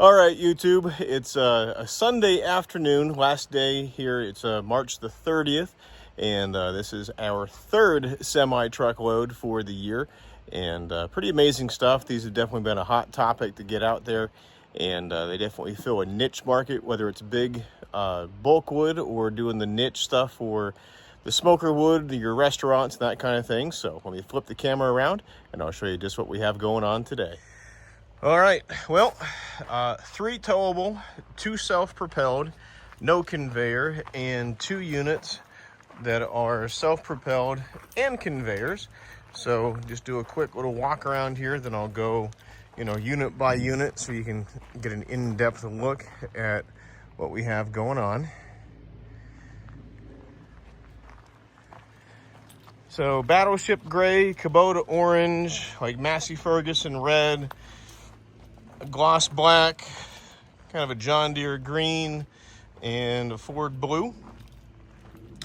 All right, YouTube, it's a Sunday afternoon, last day here. It's March the 30th, and this is our third semi-truck load for the year, and pretty amazing stuff. These have definitely been a hot topic to get out there, and they definitely fill a niche market, whether it's big bulk wood or doing the niche stuff for the smoker wood, your restaurants, and that kind of thing. So let me flip the camera around, and I'll show you just what we have going on today. All right, well, 3 towable, 2 self-propelled, no conveyor, and 2 units that are self-propelled and conveyors. So just do a quick little walk around here, then I'll go, unit by unit so you can get an in-depth look at what we have going on. So Battleship Gray, Kubota Orange, like Massey Ferguson Red, a gloss black, kind of a John Deere green, and a Ford blue.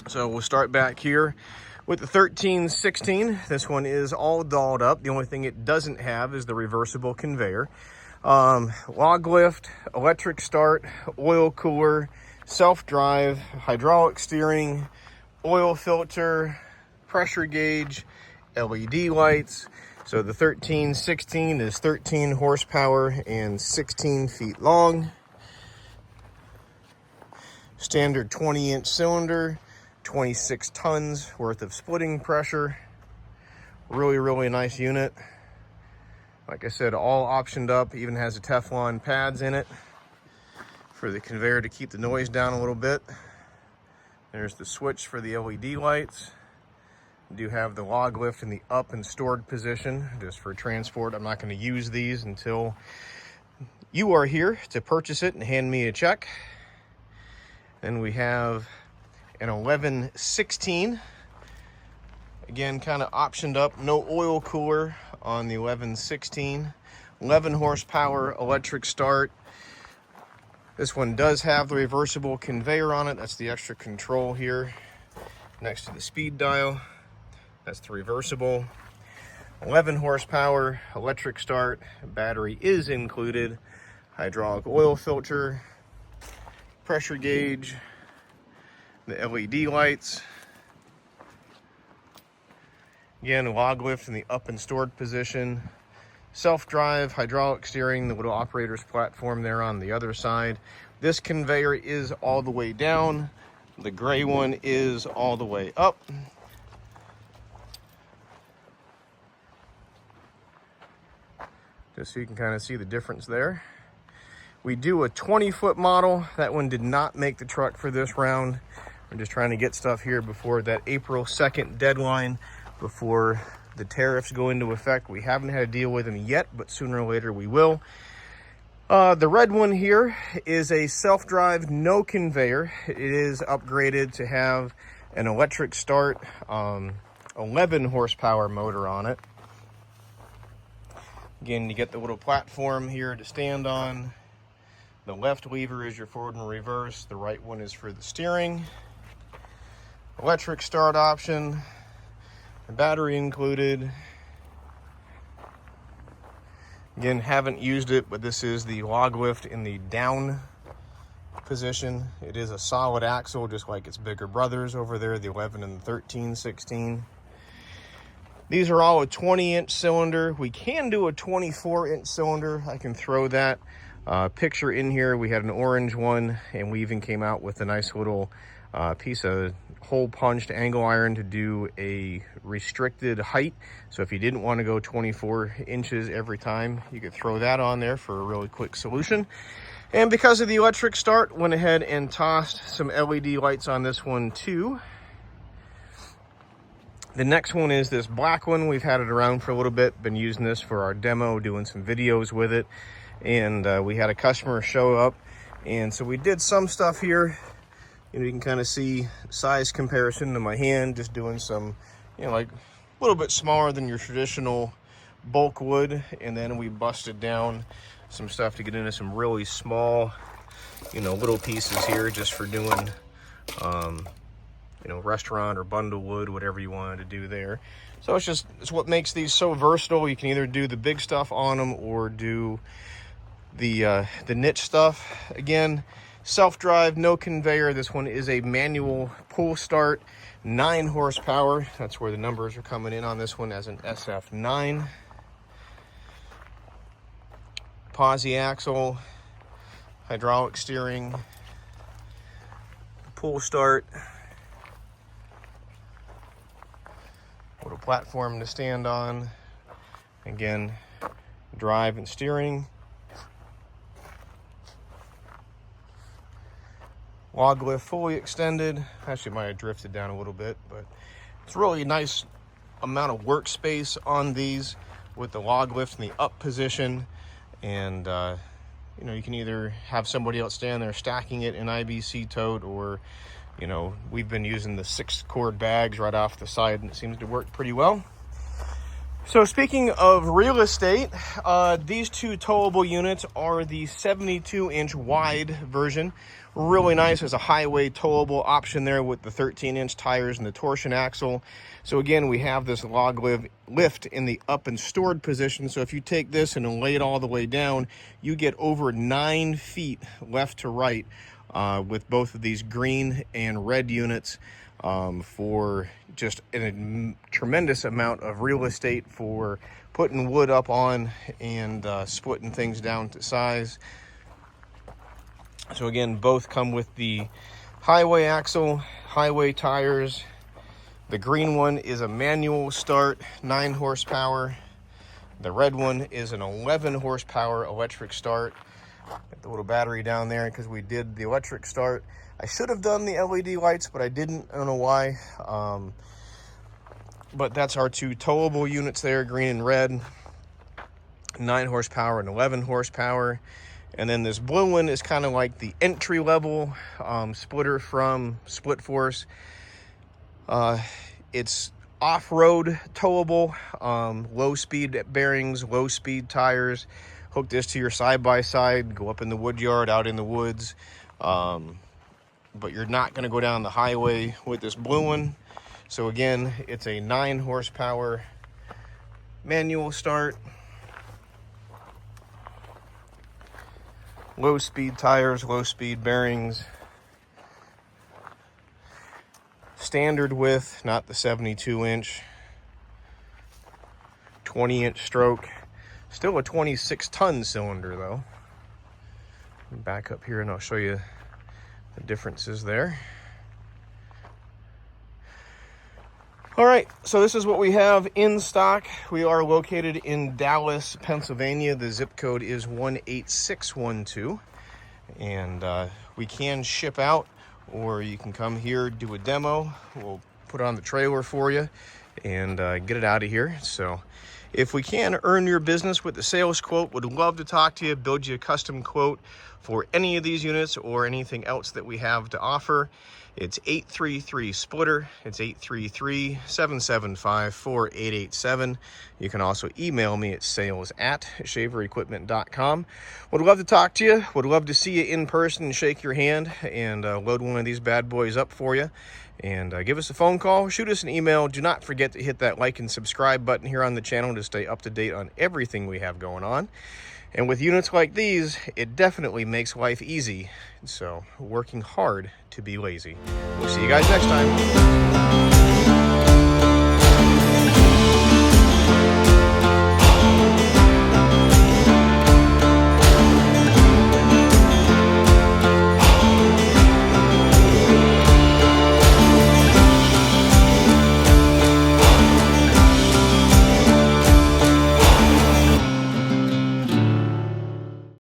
So we'll start back here with the 1316. This one is all dolled up. The only thing it doesn't have is the reversible conveyor. Log lift, electric start, oil cooler, self-drive, hydraulic steering, oil filter, pressure gauge, LED lights. So the 1316 is 13 horsepower and 16 feet long. Standard 20-inch cylinder, 26 tons worth of splitting pressure. Really, really nice unit. Like I said, all optioned up, even has a teflon pads in it for the conveyor to keep the noise down a little bit. There's the switch for the LED lights. Do have the log lift in the up and stored position just for transport. I'm not going to use these until you are here to purchase it and hand me a check. Then we have an 1116. Again, kind of optioned up, no oil cooler on the 1116. 11 horsepower electric start. This one does have the reversible conveyor on it. That's the extra control here next to the speed dial. That's the reversible. 11 horsepower, electric start, battery is included, hydraulic oil filter, pressure gauge, the LED lights. Again, log lift in the up and stored position, self-drive, hydraulic steering, the little operator's platform there on the other side. This conveyor is all the way down. The gray one is all the way up. Just so you can kind of see the difference there. We do a 20-foot model. That one did not make the truck for this round. We're just trying to get stuff here before that April 2nd deadline, before the tariffs go into effect. We haven't had to deal with them yet, but sooner or later we will. The red one here is a self-drive, no conveyor. It is upgraded to have an electric start, 11 horsepower motor on it. Again, you get the little platform here to stand on. The left lever is your forward and reverse. The right one is for the steering. Electric start option. The battery included. Again, haven't used it, but this is the log lift in the down position. It is a solid axle, just like its bigger brothers over there, the 11 and the 1316. These are all a 20-inch cylinder. We can do a 24-inch cylinder. I can throw that picture in here. We had an orange one, and we even came out with a nice little piece of hole punched angle iron to do a restricted height. So if you didn't want to go 24 inches every time, you could throw that on there for a really quick solution. And because of the electric start, went ahead and tossed some LED lights on this one too. The next one is this black one. We've had it around for a little bit, been using this for our demo, doing some videos with it. And we had a customer show up. And so we did some stuff here. You can kind of see size comparison to my hand, just doing some, like a little bit smaller than your traditional bulk wood. And then we busted down some stuff to get into some really small, little pieces here just for doing, restaurant or bundle wood, whatever you wanted to do there. So it's what makes these so versatile. You can either do the big stuff on them or do the niche stuff. Again, self-drive, no conveyor. This one is a manual pull start, 9 horsepower. That's where the numbers are coming in on this one as an SF9. Posi axle, hydraulic steering, pull start, little platform to stand on. Again, drive and steering. Log lift fully extended. Actually, might have drifted down a little bit, but it's really a nice amount of workspace on these with the log lift in the up position. And you know, you can either have somebody else stand there stacking it in IBC tote, or you know, we've been using the 6-cord bags right off the side, and it seems to work pretty well. So speaking of real estate, these two towable units are the 72-inch wide version. Really nice. There's a highway towable option there with the 13-inch tires and the torsion axle. So again, we have this log lift in the up and stored position. So if you take this and lay it all the way down, you get over 9 feet left to right with both of these green and red units. For just a tremendous amount of real estate for putting wood up on and splitting things down to size. So again, both come with the highway axle, highway tires. The green one is a manual start, 9 horsepower. The red one is an 11 horsepower electric start. Got the little battery down there because we did the electric start. I should have done the LED lights, but I didn't. I don't know why. But that's our two towable units there, green and red. 9 horsepower and 11 horsepower. And then this blue one is kind of like the entry-level splitter from SplitForce. It's off-road towable, low-speed bearings, low-speed tires. Hook this to your side-by-side, go up in the wood yard, out in the woods. But you're not going to go down the highway with this blue one. So again, it's a 9 horsepower manual start. Low speed tires, low speed bearings. Standard width, not the 72-inch. 20-inch stroke. Still a 26-ton cylinder though. Back up here and I'll show you the differences there. All right, so this is what we have in stock. We are located in Dallas, Pennsylvania. The zip code is 18612. And we can ship out, or you can come here, do a demo. We'll put it on the trailer for you and get it out of here. So if we can earn your business with the sales quote, would love to talk to you, build you a custom quote for any of these units or anything else that we have to offer. It's 833-SPLITTER. It's 833-775-4887. You can also email me at sales@shaverequipment.com. Would love to talk to you. Would love to see you in person and shake your hand and load one of these bad boys up for you. And give us a phone call, shoot us an email. Do not forget to hit that like and subscribe button here on the channel to stay up to date on everything we have going on. And with units like these, it definitely makes life easy. So, working hard to be lazy. We'll see you guys next time.